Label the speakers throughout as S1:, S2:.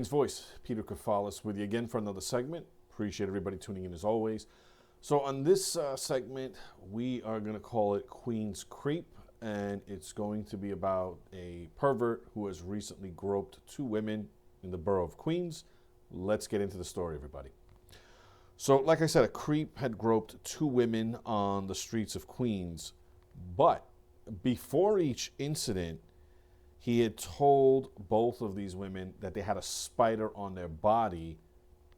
S1: Voice, Peter Kefalas with you again for another segment. Appreciate everybody tuning in as always. So on this segment, we are going to call it Queen's Creep, and it's going to be about a pervert who has recently groped two women in the borough of Queens. Let's get into the story, everybody. So like I said, a creep had groped two women on the streets of Queens, but before each incident, he had told both of these women that they had a spider on their body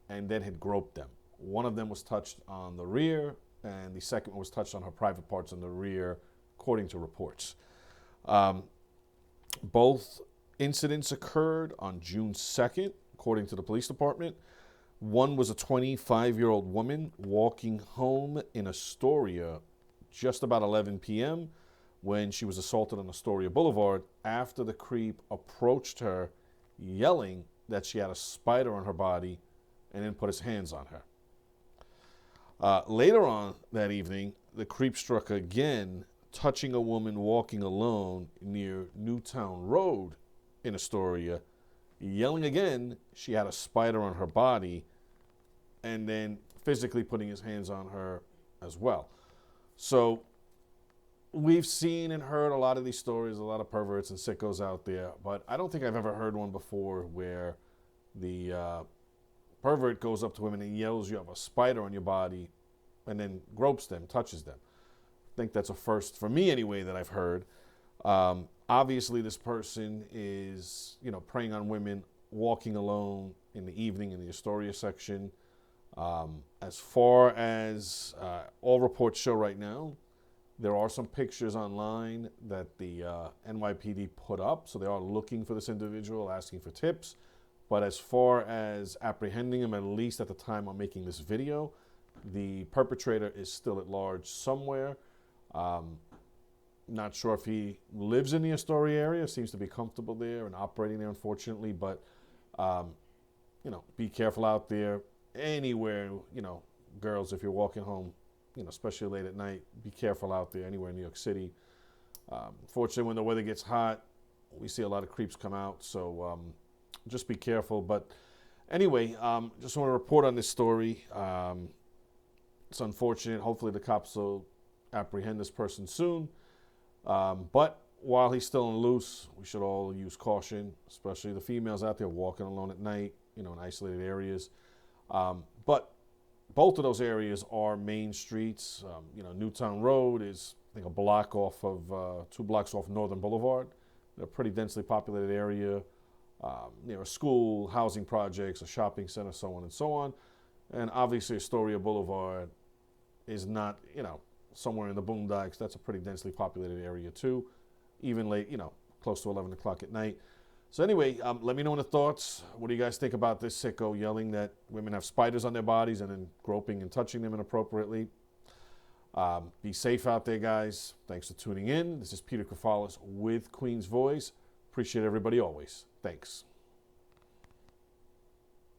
S1: and then had groped them. One of them was touched on the rear, and the second one was touched on her private parts on the rear, according to reports. Both incidents occurred on June 2nd, according to the police department. One was a 25-year-old woman walking home in Astoria just about 11 p.m., when she was assaulted on Astoria Boulevard after the creep approached her, yelling that she had a spider on her body and then put his hands on her. Later on that evening, the creep struck again, touching a woman walking alone near Newtown Road in Astoria, yelling again she had a spider on her body and then physically putting his hands on her as well. So we've seen and heard a lot of these stories, a lot of perverts and sickos out there, but I don't think I've ever heard one before where the pervert goes up to women and yells, "You have a spider on your body," and then gropes them, touches them. I think that's a first for me anyway that I've heard. Obviously, this person is, preying on women walking alone in the evening in the Astoria section. As far as all reports show right now, there are some pictures online that the NYPD put up, so they are looking for this individual, asking for tips. But as far as apprehending him, at least at the time I'm making this video, the perpetrator is still at large somewhere. Not sure if he lives in the Astoria area, seems to be comfortable there and operating there, unfortunately. But, be careful out there. Anywhere, girls, if you're walking home, especially late at night, be careful out there anywhere in New York City. Fortunately, when the weather gets hot, we see a lot of creeps come out, so just be careful. But anyway, just want to report on this story. It's unfortunate. Hopefully the cops will apprehend this person soon. But while he's still on loose, we should all use caution, especially the females out there walking alone at night, in isolated areas. But both of those areas are main streets. Newtown Road is, I think, a block off of, 2 blocks off Northern Boulevard. They're a pretty densely populated area, near a school, housing projects, a shopping center, so on and so on. And obviously Astoria Boulevard is not, somewhere in the boondocks. That's a pretty densely populated area too, even late, close to 11 o'clock at night. So anyway, let me know in the thoughts. What do you guys think about this sicko yelling that women have spiders on their bodies and then groping and touching them inappropriately? Be safe out there, guys. Thanks for tuning in. This is Peter Kefalas with Queen's Voice. Appreciate everybody always. Thanks.